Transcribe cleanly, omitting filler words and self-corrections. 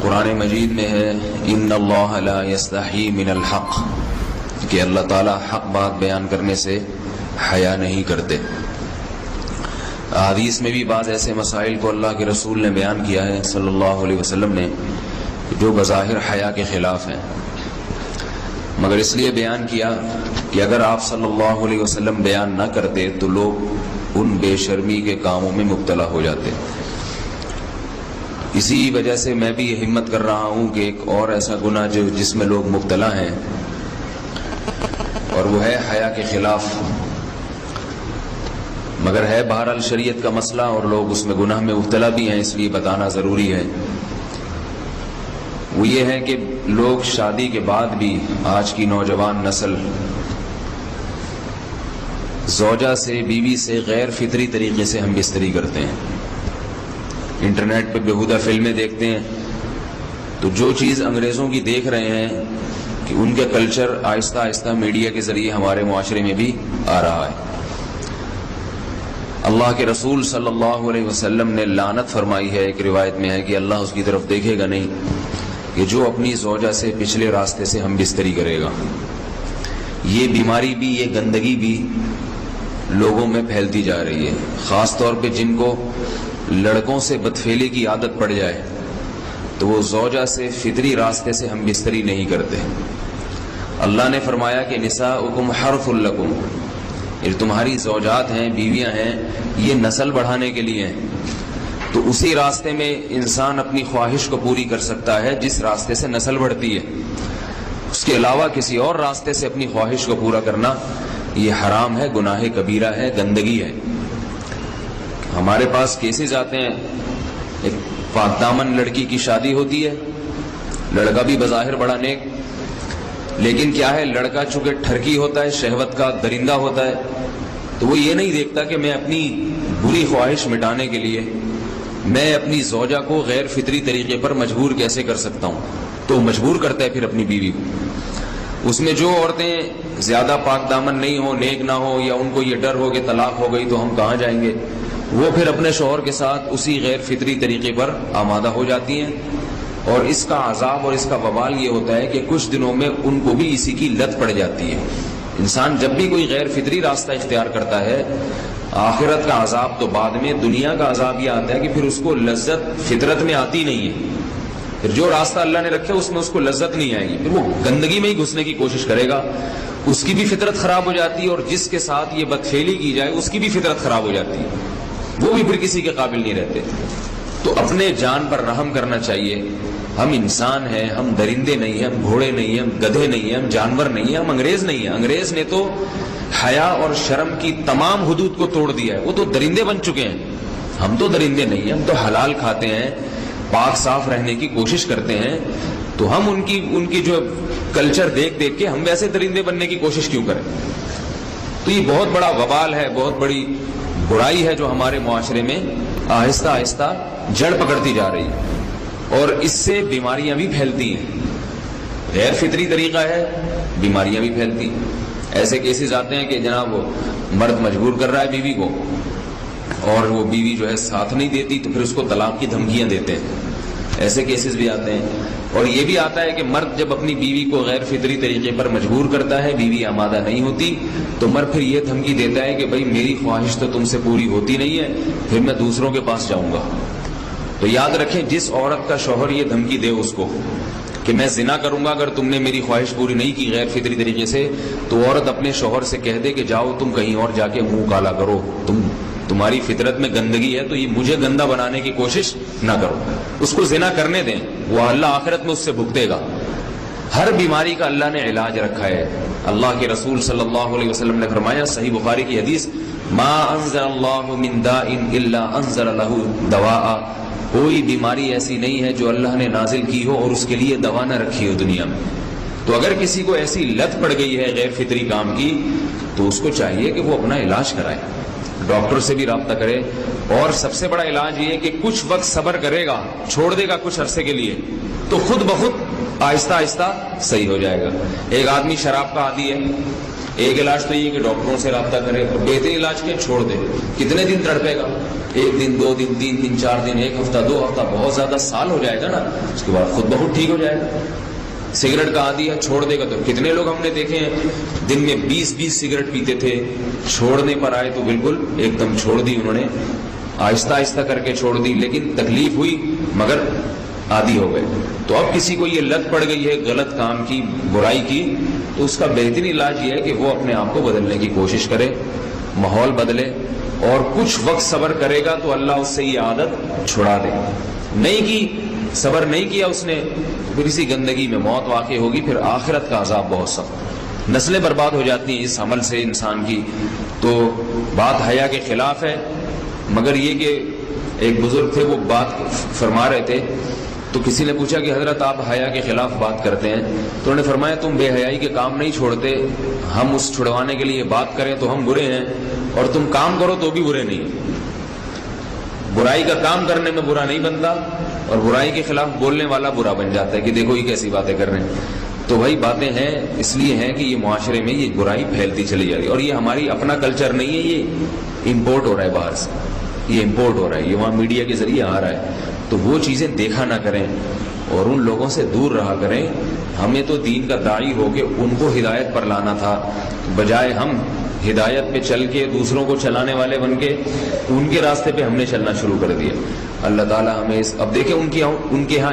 قرآن مجید میں ہے ان اللہ لا یستحی من الحق، کہ اللہ تعالیٰ حق بات بیان کرنے سے حیا نہیں کرتے۔ حدیث میں بھی بعض ایسے مسائل کو اللہ کے رسول نے بیان کیا ہے صلی اللہ علیہ وسلم نے جو بظاہر حیا کے خلاف ہیں، مگر اس لیے بیان کیا کہ اگر آپ صلی اللہ علیہ وسلم بیان نہ کرتے تو لوگ ان بے شرمی کے کاموں میں مبتلا ہو جاتے۔ اسی وجہ سے میں بھی یہ ہمت کر رہا ہوں کہ ایک اور ایسا گناہ جس میں لوگ مبتلا ہیں، اور وہ ہے حیا کے خلاف، مگر ہے بہرحال شریعت کا مسئلہ اور لوگ اس میں گناہ میں مبتلا بھی ہیں، اس لیے بتانا ضروری ہے۔ وہ یہ ہے کہ لوگ شادی کے بعد بھی، آج کی نوجوان نسل زوجہ سے، بیوی سے غیر فطری طریقے سے ہم بستری کرتے ہیں۔ انٹرنیٹ پہ بیہودہ فلمیں دیکھتے ہیں، تو جو چیز انگریزوں کی دیکھ رہے ہیں کہ ان کے کلچر آہستہ آہستہ میڈیا کے ذریعے ہمارے معاشرے میں بھی آ رہا ہے۔ اللہ کے رسول صلی اللہ علیہ وسلم نے لعنت فرمائی ہے، ایک روایت میں ہے کہ اللہ اس کی طرف دیکھے گا نہیں کہ جو اپنی زوجہ سے پچھلے راستے سے ہم بستری کرے گا۔ یہ بیماری بھی، یہ گندگی بھی لوگوں میں پھیلتی جا رہی ہے، خاص طور پہ جن کو لڑکوں سے بدفعلی کی عادت پڑ جائے تو وہ زوجہ سے فطری راستے سے ہم بستری نہیں کرتے۔ اللہ نے فرمایا کہ نساؤکم حرث لکم، یہ تمہاری زوجات ہیں، بیویاں ہیں، یہ نسل بڑھانے کے لیے ہیں۔ تو اسی راستے میں انسان اپنی خواہش کو پوری کر سکتا ہے جس راستے سے نسل بڑھتی ہے، اس کے علاوہ کسی اور راستے سے اپنی خواہش کو پورا کرنا یہ حرام ہے، گناہ کبیرہ ہے، گندگی ہے۔ ہمارے پاس کیسز آتے ہیں، ایک پاک دامن لڑکی کی شادی ہوتی ہے، لڑکا بھی بظاہر بڑا نیک، لیکن کیا ہے، لڑکا چونکہ ٹھرکی ہوتا ہے، شہوت کا درندہ ہوتا ہے، تو وہ یہ نہیں دیکھتا کہ میں اپنی بری خواہش مٹانے کے لیے میں اپنی زوجہ کو غیر فطری طریقے پر مجبور کیسے کر سکتا ہوں، تو مجبور کرتا ہے پھر اپنی بیوی کو۔ اس میں جو عورتیں زیادہ پاک دامن نہیں ہو، نیک نہ ہو، یا ان کو یہ ڈر ہو کہ طلاق ہو گئی تو ہم کہاں جائیں گے، وہ پھر اپنے شوہر کے ساتھ اسی غیر فطری طریقے پر آمادہ ہو جاتی ہیں، اور اس کا عذاب اور اس کا وبال یہ ہوتا ہے کہ کچھ دنوں میں ان کو بھی اسی کی لت پڑ جاتی ہے۔ انسان جب بھی کوئی غیر فطری راستہ اختیار کرتا ہے، آخرت کا عذاب تو بعد میں، دنیا کا عذاب یہ آتا ہے کہ پھر اس کو لذت فطرت میں آتی نہیں ہے، پھر جو راستہ اللہ نے رکھا اس میں اس کو لذت نہیں آئے گی، پھر وہ گندگی میں ہی گھسنے کی کوشش کرے گا، اس کی بھی فطرت خراب ہو جاتی ہے، اور جس کے ساتھ یہ بدفعلی کی جائے اس کی بھی فطرت خراب ہو جاتی ہے، وہ بھی پھر کسی کے قابل نہیں رہتے۔ تو اپنے جان پر رحم کرنا چاہیے۔ ہم انسان ہیں، ہم درندے نہیں ہیں، ہم گھوڑے نہیں ہیں، ہم گدھے نہیں ہیں، ہم جانور نہیں ہیں، ہم انگریز نہیں ہیں۔ انگریز نے تو حیا اور شرم کی تمام حدود کو توڑ دیا ہے، وہ تو درندے بن چکے ہیں۔ ہم تو درندے نہیں ہیں، ہم تو حلال کھاتے ہیں، پاک صاف رہنے کی کوشش کرتے ہیں، تو ہم ان کی جو کلچر دیکھ دیکھ کے ہم ویسے درندے بننے کی کوشش کیوں کریں؟ تو یہ بہت بڑا وبال ہے، بہت بڑی برائی ہے جو ہمارے معاشرے میں آہستہ آہستہ جڑ پکڑتی جا رہی ہے، اور اس سے بیماریاں بھی پھیلتی ہیں۔ غیر فطری طریقہ ہے، بیماریاں بھی پھیلتی ہیں۔ ایسے کیسز آتے ہیں کہ جناب وہ مرد مجبور کر رہا ہے بیوی کو، اور وہ بیوی جو ہے ساتھ نہیں دیتی، تو پھر اس کو طلاق کی دھمکیاں دیتے ہیں۔ ایسے کیسز بھی آتے ہیں، اور یہ بھی آتا ہے کہ مرد جب اپنی بیوی کو غیر فطری طریقے پر مجبور کرتا ہے، بیوی آمادہ نہیں ہوتی، تو مرد پھر یہ دھمکی دیتا ہے کہ بھائی میری خواہش تو تم سے پوری ہوتی نہیں ہے، پھر میں دوسروں کے پاس جاؤں گا۔ تو یاد رکھیں، جس عورت کا شوہر یہ دھمکی دے اس کو کہ میں زنا کروں گا اگر تم نے میری خواہش پوری نہیں کی غیر فطری طریقے سے، تو عورت اپنے شوہر سے کہہ دے کہ جاؤ تم کہیں اور جا کے منہ کالا کرو، تمہاری فطرت میں گندگی ہے، تو یہ مجھے گندا بنانے کی کوشش نہ کرو، اس کو زنا کرنے دیں، وہ اللہ آخرت میں اس سے بھگتے گا۔ ہر بیماری کا اللہ نے علاج رکھا ہے۔ اللہ کے رسول صلی اللہ علیہ وسلم نے فرمایا، صحیح بخاری کی حدیث، ما انزل اللہ من داء الا انزل له دواء، کوئی بیماری ایسی نہیں ہے جو اللہ نے نازل کی ہو اور اس کے لیے دوا نہ رکھی ہو دنیا میں۔ تو اگر کسی کو ایسی لت پڑ گئی ہے غیر فطری کام کی، تو اس کو چاہیے کہ وہ اپنا علاج کرائے، ڈاکٹر سے بھی رابطہ کرے، اور سب سے بڑا علاج یہ ہے کہ کچھ وقت صبر کرے گا، چھوڑ دے گا کچھ عرصے کے لیے، تو خود بخود آہستہ آہستہ صحیح ہو جائے گا۔ ایک آدمی شراب کا عادی ہے، ایک علاج تو یہ کہ ڈاکٹروں سے رابطہ کرے، اور بہترین علاج کے چھوڑ دے. کتنے دن تڑپے گا؟ 1 دن 2 دن 3 دن 4 دن 1 ہفتہ 2 ہفتہ، بہت زیادہ سال ہو جائے گا نا، اس کے بعد خود بہت ٹھیک ہو جائے گا. سگریٹ کا عادی ہے، چھوڑ دے گا تو کتنے لوگ ہم نے دیکھے ہیں دن میں 20 سگریٹ پیتے تھے، چھوڑنے پر آئے تو بالکل ایک دم چھوڑ دی انہوں نے، آہستہ آہستہ کر کے چھوڑ دی، لیکن تکلیف ہوئی مگر عادی ہو گئے. تو اب کسی کو یہ لت پڑ گئی ہے غلط کام کی، برائی کی، تو اس کا بہترین علاج یہ ہے کہ وہ اپنے آپ کو بدلنے کی کوشش کرے، ماحول بدلے، اور کچھ وقت صبر کرے گا تو اللہ اس سے یہ عادت چھڑا دے. نہیں کی، صبر نہیں کیا اس نے، پھر اسی گندگی میں موت واقع ہوگی، پھر آخرت کا عذاب بہت سخت. نسلیں برباد ہو جاتی ہیں اس عمل سے انسان کی. تو بات حیا کے خلاف ہے، مگر یہ کہ ایک بزرگ تھے وہ بات فرما رہے تھے، تو کسی نے پوچھا کہ حضرت آپ حیا کے خلاف بات کرتے ہیں، تو انہوں نے فرمایا تم بے حیائی کے کام نہیں چھوڑتے، ہم اس چھڑوانے کے لیے بات کریں تو ہم برے ہیں، اور تم کام کرو تو بھی برے نہیں. برائی کا کام کرنے میں برا نہیں بنتا، اور برائی کے خلاف بولنے والا برا بن جاتا ہے کہ دیکھو یہ کیسی باتیں کر رہے ہیں. تو بھائی باتیں ہیں اس لیے ہیں کہ یہ معاشرے میں یہ برائی پھیلتی چلی جا رہی ہے، اور یہ ہماری اپنا کلچر نہیں ہے، یہ امپورٹ ہو رہا ہے باہر سے، یہ امپورٹ ہو رہا ہے، یہ وہاں میڈیا کے ذریعے آ رہا ہے. تو وہ چیزیں دیکھا نہ کریں اور ان لوگوں سے دور رہا کریں. ہمیں تو دین کا داعی ہو کے ان کو ہدایت پر لانا تھا، بجائے ہم ہدایت پہ چل کے دوسروں کو چلانے والے بن کے ان کے راستے پہ ہم نے چلنا شروع کر دیا. اللہ تعالی ہمیں اب دیکھیں ان کے ہاں